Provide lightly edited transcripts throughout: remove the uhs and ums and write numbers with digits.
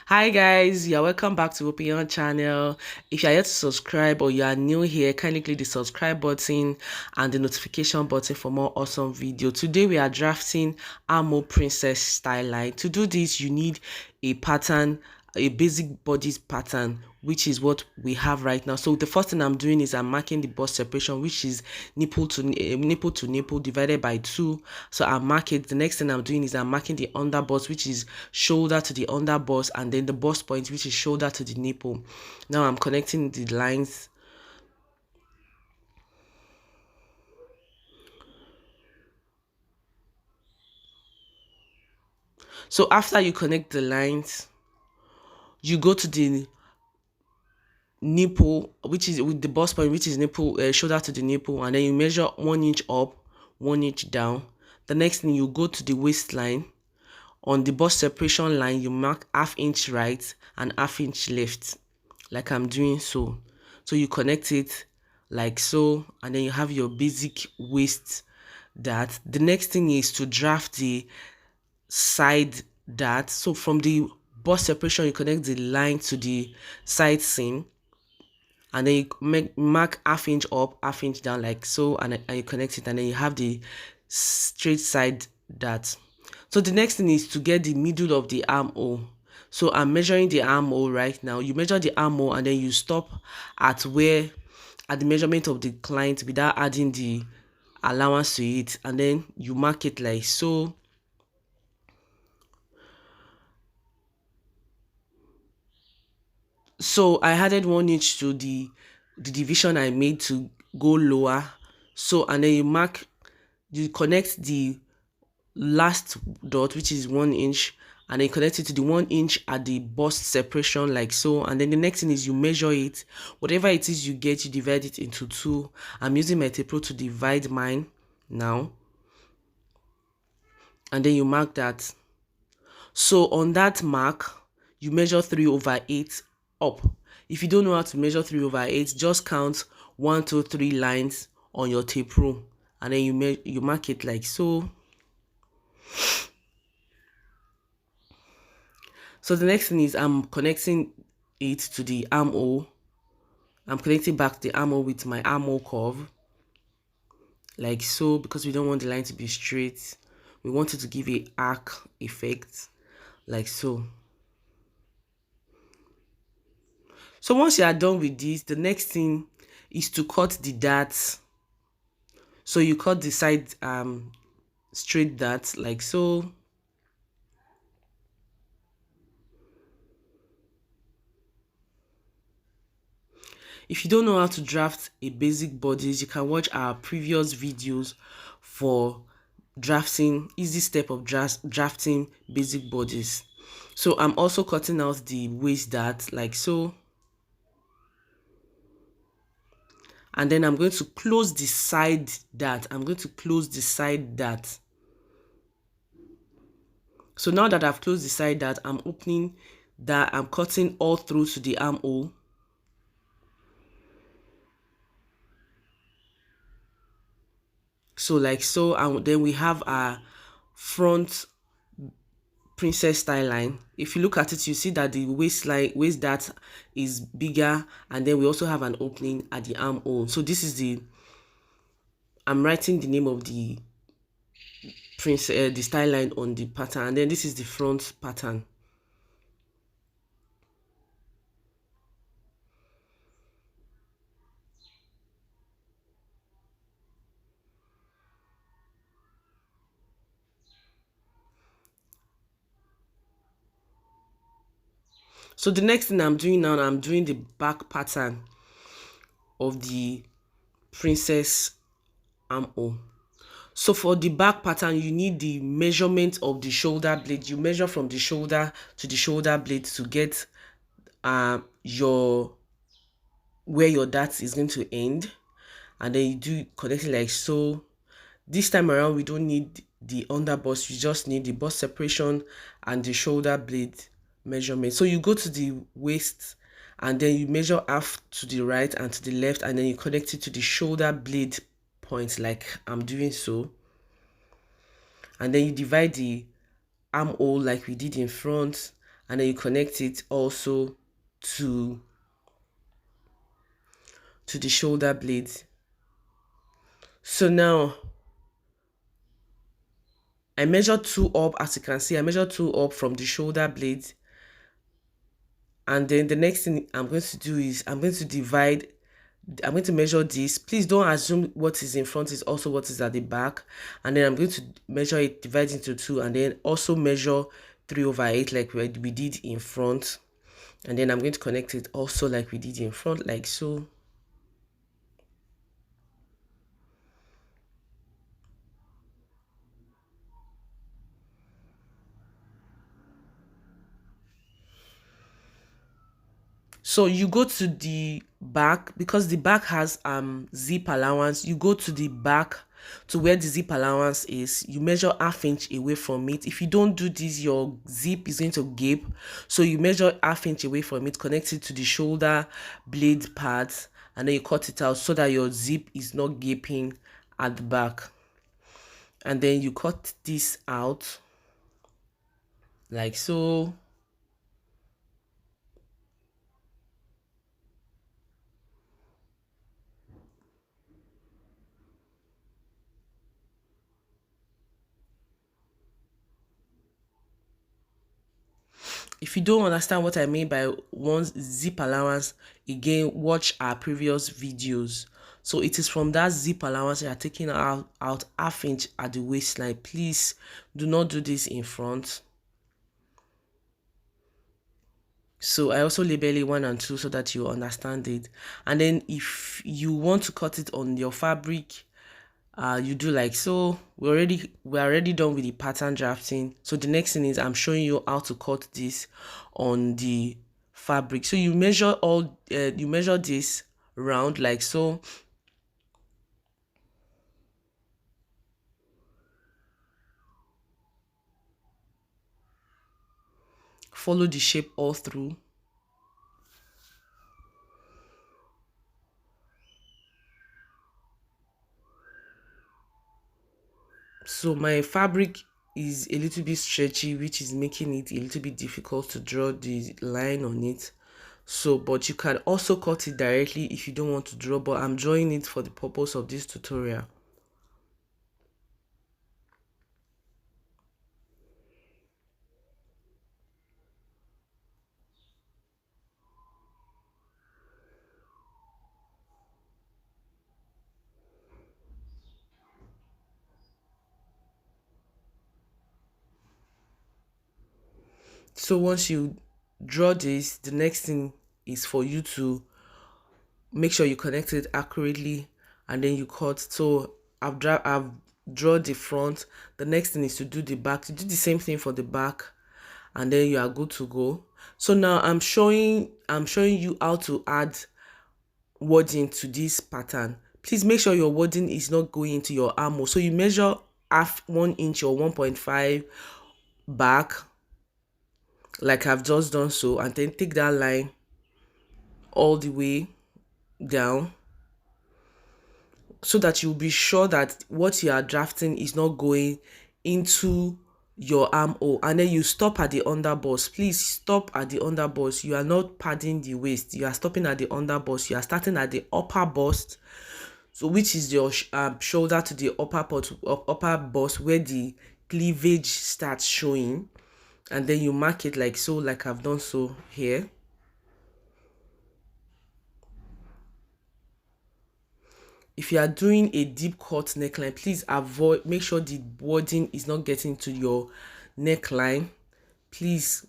Hi guys, you're welcome back to Open channel. If you're yet to subscribe or you are new here, kindly click the subscribe button and the notification button for more awesome video. Today we are drafting Armhole Princess style line. To do this, you need a pattern, a basic bodice pattern, which is what we have right now. So the first thing I'm doing is I'm marking the bust separation, which is nipple to nipple divided by 2. So I mark it. The next thing I'm doing is I'm marking the under bust, which is shoulder to the under bust, and then the bust point, which is shoulder to the nipple. Now I'm connecting the lines. So after you connect the lines, you go to the nipple, which is with the bust point, which is nipple, shoulder to the nipple, and then you measure 1 inch up, 1 inch down. The next thing, you go to the waistline. On the bust separation line, you mark ½ inch right and ½ inch left, like I'm doing so. So you connect it like so, and then you have your basic waist dart. The next thing is to draft the side dart. So from the bust separation, you connect the line to the side seam, and then you mark ½ inch up, ½ inch down, like so, and you connect it, and then you have the straight side dart. So the next thing is to get the middle of the armhole. So I'm measuring the armhole right now. You measure the armhole and then you stop at the measurement of the client without adding the allowance to it, and then you mark it like so. So I added 1 inch to the division I made to go lower. So, and then you connect the last dot, which is 1 inch, and then connect it to the 1 inch at the bust separation like so. And then the next thing is you measure it. Whatever it is you get, you divide it into 2. I'm using my tape rule to divide mine now, and then you mark that. So on that mark, you measure 3/8 up. If you don't know how to measure 3/8, just count 1, 2, 3 lines on your tape rule, and then you mark it like so. So the next thing is I'm connecting it to the armhole. I'm connecting back the armhole with my armhole curve, like so, because we don't want the line to be straight. We want it to give a arc effect, like so. So once you are done with this, the next thing is to cut the darts. So you cut the side straight darts like so. If you don't know how to draft a basic bodice, you can watch our previous videos for drafting, easy step of drafting basic bodies. So I'm also cutting out the waist dart like so. And then I'm going to close the side dart. So now that I've closed the side dart, I'm opening that, I'm cutting all through to the armhole. So like so, and then we have our front princess style line. If you look at it, you see that the waist dart is bigger, and then we also have an opening at the armhole. So this is I'm writing the name of the the style line on the pattern, and then this is the front pattern. So the next thing I'm doing now, I'm doing the back pattern of the princess armhole. So for the back pattern, you need the measurement of the shoulder blade. You measure from the shoulder to the shoulder blade to get where your dart is going to end, and then you do connect it like so. This time around, we don't need the under bust, you just need the bust separation and the shoulder blade measurement. So you go to the waist, and then you measure half to the right and to the left, and then you connect it to the shoulder blade point like I'm doing so. And then you divide the armhole like we did in front, and then you connect it also to the shoulder blades. So now I measure 2 up. As you can see, I measure 2 up from the shoulder blades, and then the next thing I'm going to do is I'm going to measure this. Please don't assume what is in front is also what is at the back. And then I'm going to measure it, divide into 2, and then also measure 3/8 like we did in front. And then I'm going to connect it also like we did in front, like so. So you go to the back, because the back has zip allowance. You go to the back to where the zip allowance is. You measure 1/2 inch away from it. If you don't do this, your zip is going to gape. So you measure 1/2 inch away from it, connect it to the shoulder blade part, and then you cut it out so that your zip is not gaping at the back. And then you cut this out like so. If you don't understand what I mean by one zip allowance, again, watch our previous videos. So it is from that zip allowance you are taking out 1/2 inch at the waistline. Please do not do this in front. So I also label it 1 and 2 so that you understand it. And then if you want to cut it on your fabric, you do like so. We're already done with the pattern drafting. So the next thing is I'm showing you how to cut this on the fabric. So you measure you measure this round like so. Follow the shape all through. So my fabric is a little bit stretchy, which is making it a little bit difficult to draw the line on it. So, but you can also cut it directly if you don't want to draw, but I'm drawing it for the purpose of this tutorial. So once you draw this, the next thing is for you to make sure you connect it accurately, and then you cut. So I've drawn the front. The next thing is to do the back. To do the same thing for the back, and then you are good to go. So now I'm showing you how to add wording to this pattern. Please make sure your wording is not going into your armhole. So you measure 1 inch or 1.5 back like I've just done so, and then take that line all the way down so that you'll be sure that what you are drafting is not going into your armhole. And then you stop at the underbust. Please stop at the underbust. You are not padding the waist, you are stopping at the underbust. You are starting at the upper bust, so which is your shoulder to the upper bust, where the cleavage starts showing. And then you mark it like so, like I've done so here. If you are doing a deep cut neckline, please make sure the wording is not getting to your neckline. Please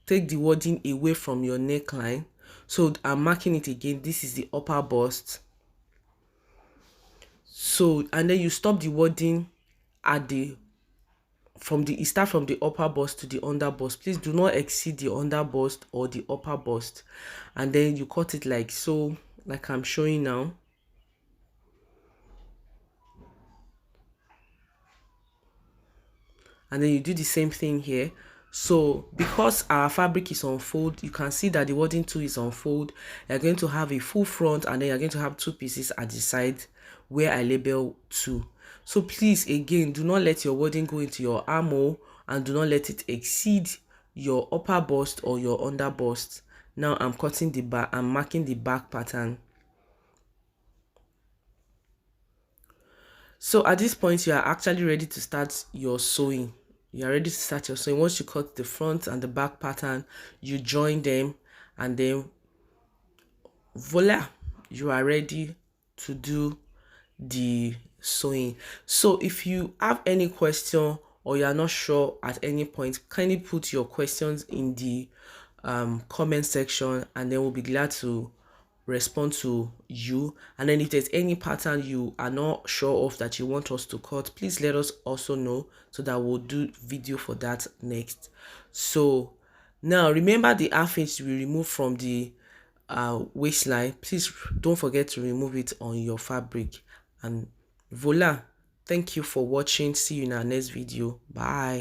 take the wording away from your neckline. So I'm marking it again. This is the upper bust. So, and then you stop the wording at you start from the upper bust to the under bust. Please do not exceed the under bust or the upper bust. And then you cut it like so, like I'm showing now. And then you do the same thing here. So because our fabric is on fold, you can see that the wording too is on fold. You're going to have a full front, and then you're going to have 2 pieces at the side where I label 2. So please, again, do not let your wording go into your armhole, and do not let it exceed your upper bust or your under bust. Now I'm cutting the back, I'm marking the back pattern. So at this point, you are actually ready to start your sewing. You are ready to start your sewing. Once you cut the front and the back pattern, you join them, and then voila, you are ready to do the sewing. So if you have any question or you are not sure at any point, kindly put your questions in the comment section, and then we'll be glad to respond to you. And then if there's any pattern you are not sure of that you want us to cut, please let us also know, so that we'll do video for that next. So now remember the half inch we removed from the waistline. Please don't forget to remove it on your fabric. And voila, thank you for watching. See you in our next video. Bye.